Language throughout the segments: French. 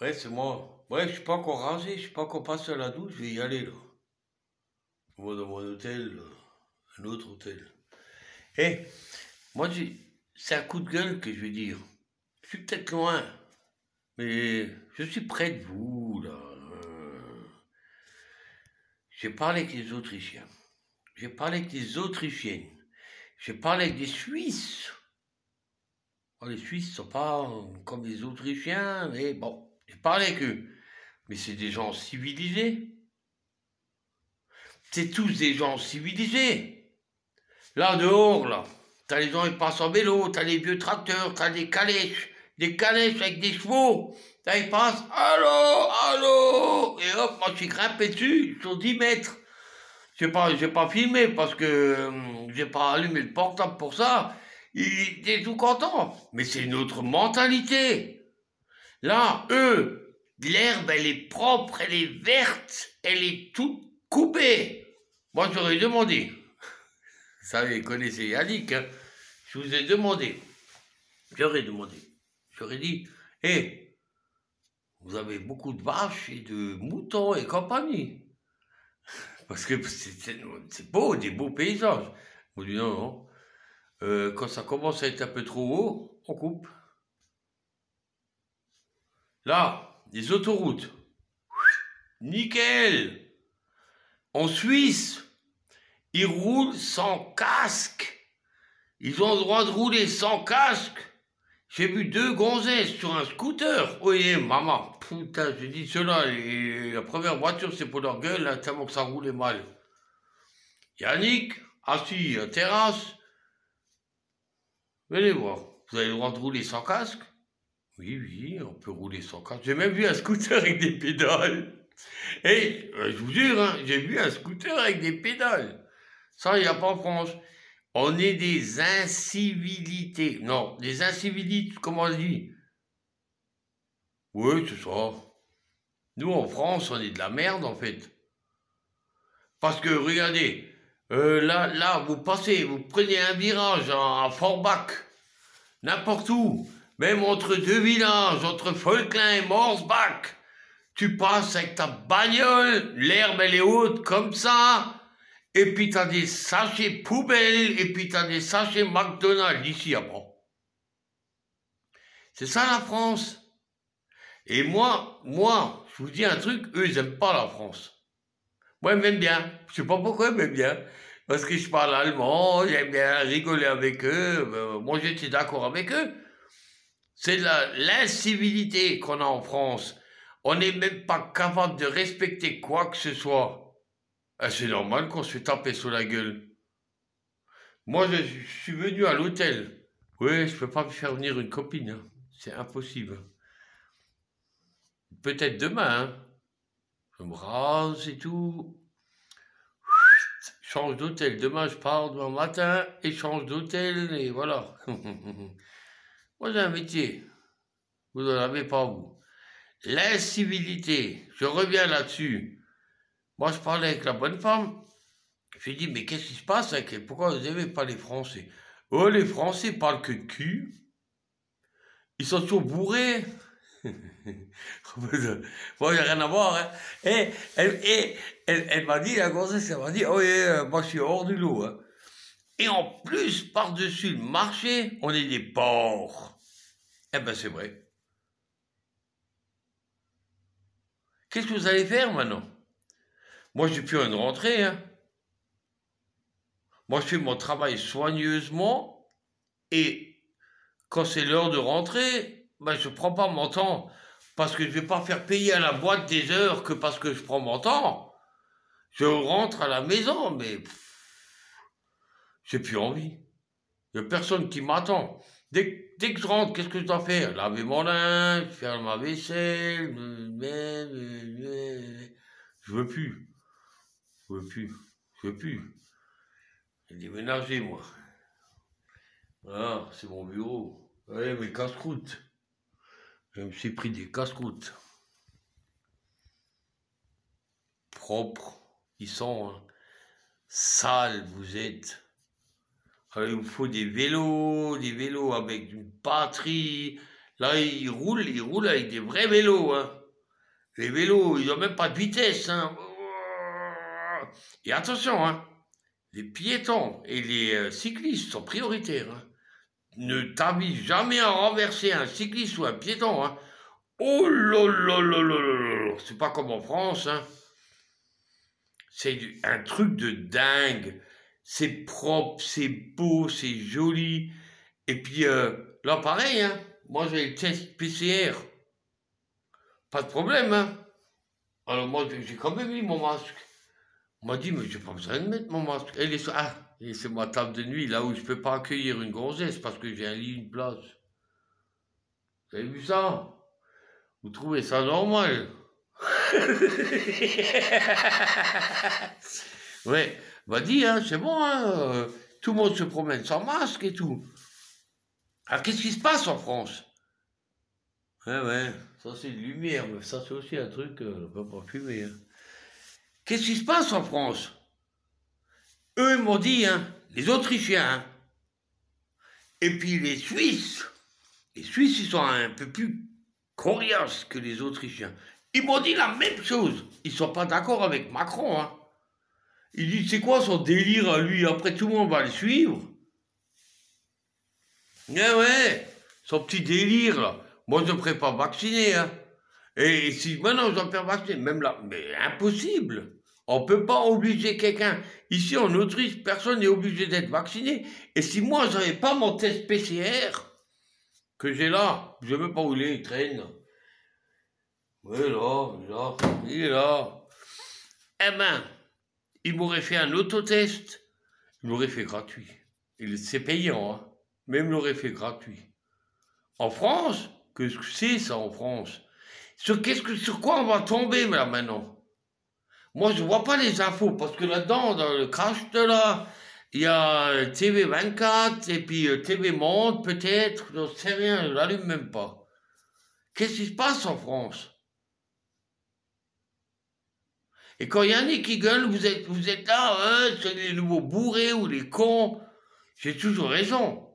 Ouais, c'est moi. Ouais, je suis pas encore rasé, je suis pas encore passé à la douche, je vais y aller là. Moi dans mon hôtel, un autre hôtel. Eh, moi c'est un coup de gueule que je vais dire. Je suis peut-être loin, mais je suis près de vous là. J'ai parlé avec les Autrichiens. J'ai parlé avec des Autrichiennes. J'ai parlé avec des Suisses. Oh, les Suisses sont pas comme les Autrichiens, mais bon, j'ai parlé avec eux. Mais c'est des gens civilisés. C'est tous des gens civilisés. Là, dehors, là, t'as les gens qui passent en vélo, t'as les vieux tracteurs, t'as des calèches avec des chevaux. Là, ils passent, allô, allô, et hop, moi, je suis grimpé dessus, sur 10 mètres. J'ai pas filmé parce que j'ai pas allumé le portable pour ça. Ils étaient tout contents. Mais c'est une autre mentalité. Là, eux, l'herbe, elle est propre, elle est verte, elle est toute coupée. Moi, j'aurais demandé. Vous savez, connaissez Yannick, hein. Je vous ai demandé. J'aurais demandé. J'aurais dit, hé, vous avez beaucoup de vaches et de moutons et compagnie. Parce que c'est beau, des beaux paysages. On dit non, non. Quand ça commence à être un peu trop haut, on coupe. Là, les autoroutes. Nickel. En Suisse, ils roulent sans casque. Ils ont le droit de rouler sans casque. J'ai vu deux gonzesses sur un scooter. Oui, maman. Putain, j'ai dit cela. La première voiture, c'est pour leur gueule, là, tellement que ça roulait mal. Yannick, assis à terrasse. Venez voir. Vous avez le droit de rouler sans casque? Oui, oui, on peut rouler sans casque. J'ai même vu un scooter avec des pédales. Et je vous jure, hein, j'ai vu un scooter avec des pédales. Ça, il n'y a pas en France. On est des incivilités. Non, des incivilités, comment on dit? Oui, c'est ça. Nous, en France, on est de la merde, en fait. Parce que, regardez, là, vous passez, vous prenez un virage à Forbach, n'importe où, même entre deux villages, entre Völklin et Morsbach, tu passes avec ta bagnole, l'herbe, elle est haute comme ça, et puis t'as des sachets poubelles, et puis t'as des sachets McDonald's, ici, après. C'est ça, la France. Et moi, je vous dis un truc, eux, ils aiment pas la France. Moi, ils m'aiment bien. Je sais pas pourquoi ils m'aiment bien. Parce que je parle allemand, j'aime bien rigoler avec eux. Moi, j'étais d'accord avec eux. C'est l'incivilité qu'on a en France. On n'est même pas capable de respecter quoi que ce soit. C'est normal qu'on se fait taper sur la gueule. Moi, je suis venu à l'hôtel. Oui, je peux pas me faire venir une copine, hein. C'est impossible. Peut-être demain, hein. Je me rase et tout. Change d'hôtel. Demain, je pars demain matin et change d'hôtel et voilà. Moi, j'ai un métier. Vous n'en avez pas, vous. L'incivilité. Je reviens là-dessus. Moi, je parlais avec la bonne femme. Je lui ai dit, mais qu'est-ce qui se passe avec pourquoi vous n'aimez pas les Français? Oh, les Français parlent que de cul. Ils sont toujours bourrés. Bon, il n'y a rien à voir, hein. Elle m'a dit, la grossesse, elle m'a dit, oh, moi, je suis hors du lot, hein. Et en plus, par-dessus le marché, on est des porcs. Eh ben, c'est vrai. Qu'est-ce que vous allez faire maintenant? Moi, j'ai plus une rentrée, hein. Moi, je fais mon travail soigneusement et quand c'est l'heure de rentrer, ben, je prends pas mon temps parce que je vais pas faire payer à la boîte des heures que parce que je prends mon temps. Je rentre à la maison, mais j'ai plus envie. Il n'y a personne qui m'attend. Dès que je rentre, qu'est-ce que je dois faire? Laver mon linge, faire ma vaisselle. Je veux plus. Je veux plus. Je veux plus. J'ai déménagé, moi. Ah, c'est mon bureau. Ouais, mes casse-croûtes. Je me suis pris des casse-croûtes. Propres. Ils sont sales, vous êtes. Alors, il vous faut des vélos avec une batterie. Là, ils roulent avec des vrais vélos, hein. Les vélos, ils n'ont même pas de vitesse, hein. Et attention, hein, les piétons et les cyclistes sont prioritaires, hein. Ne t'avise jamais à renverser un cycliste ou un piéton, hein. Oh là là là là là là, c'est pas comme en France, hein. C'est un truc de dingue. C'est propre, c'est beau, c'est joli. Et puis là, pareil, hein. Moi, j'ai le test PCR. Pas de problème, hein. Alors moi, j'ai quand même mis mon masque. On m'a dit, mais j'ai pas besoin de mettre mon masque. Et c'est ma table de nuit, là où je peux pas accueillir une grossesse parce que j'ai un lit, une place. Vous avez vu ça? Vous trouvez ça normal? Ouais, bah dis, hein, c'est bon, hein, tout le monde se promène sans masque et tout. Alors qu'est-ce qui se passe en France? Ouais, ça c'est de lumière, mais ça c'est aussi un truc, on peut pas fumer, hein. Qu'est-ce qui se passe en France? Eux, ils m'ont dit, hein, les Autrichiens, hein, et puis les Suisses, ils sont un peu plus coriaces que les Autrichiens. Ils m'ont dit la même chose. Ils sont pas d'accord avec Macron, hein. Ils disent, c'est quoi son délire à lui? Après, tout le monde va le suivre. Ouais, son petit délire, là. Moi, je ne me ferai pas vacciner, hein. Et si maintenant je dois me faire vacciner, même là, mais impossible. On ne peut pas obliger quelqu'un. Ici, en Autriche, personne n'est obligé d'être vacciné. Et si moi, je n'avais pas mon test PCR, que j'ai là, je ne sais même pas où il traîne. Oui, là, il est là. Eh ben, il m'aurait fait un autotest. Il m'aurait fait gratuit. C'est payant, hein. Mais il me l'aurait fait gratuit. En France, que c'est ça en France? Sur quoi on va tomber là maintenant? Moi, je vois pas les infos parce que là-dedans, dans le crash de là, il y a TV24 et puis TV Monde peut-être, je sais rien, je l'allume même pas. Qu'est-ce qui se passe en France? Et quand il y en a qui gueulent, vous êtes là, c'est les nouveaux bourrés ou les cons. J'ai toujours raison.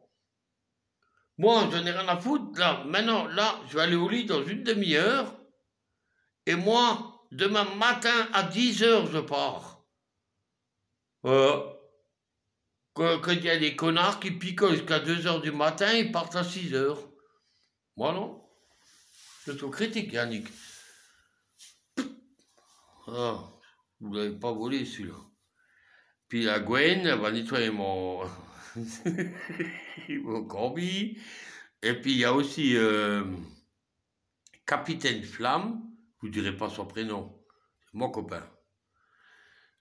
Moi, j'en ai rien à foutre, là. Maintenant, là, je vais aller au lit dans une demi-heure. Et moi, demain matin à 10h, je pars. Quand il y a des connards qui picolent jusqu'à 2h du matin, ils partent à 6h. Moi, non. Je suis critique, Yannick. Ah, vous ne l'avez pas volé, celui-là. Puis la Gwen, elle va nettoyer mon... mon combi. Et puis, il y a aussi Capitaine Flamme. Je ne vous dirai pas son prénom. C'est mon copain.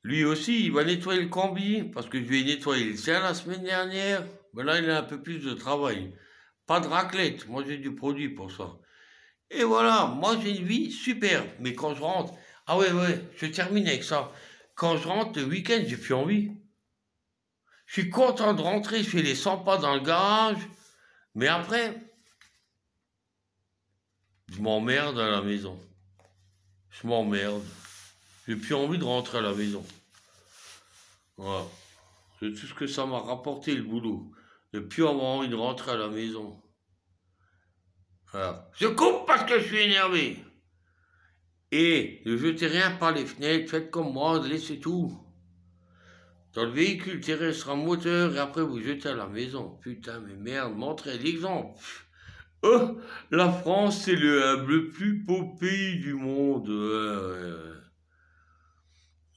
Lui aussi, il va nettoyer le combi, parce que je lui ai nettoyé le sien la semaine dernière. Mais là, il a un peu plus de travail. Pas de raclette, moi j'ai du produit pour ça. Et voilà, moi j'ai une vie superbe. Mais quand je rentre, ah ouais, je termine avec ça. Quand je rentre le week-end, j'ai plus envie. Je suis content de rentrer, je fais les 100 pas dans le garage. Mais après, je m'emmerde à la maison. Je m'emmerde. J'ai plus envie de rentrer à la maison. Voilà. C'est tout ce que ça m'a rapporté le boulot. J'ai plus envie de rentrer à la maison. Voilà. Je coupe parce que je suis énervé. Et ne jetez rien par les fenêtres, faites comme moi, laissez tout. Dans le véhicule terrestre à moteur et après vous jetez à la maison. Putain, mais merde, montrez l'exemple. Oh, la France, c'est le plus beau pays du monde.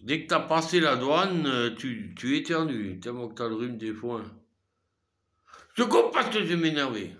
Dès que t'as passé la douane, tu éternues, tellement que t'as le rhume des foins. Je coupe parce que je vais m'énerver.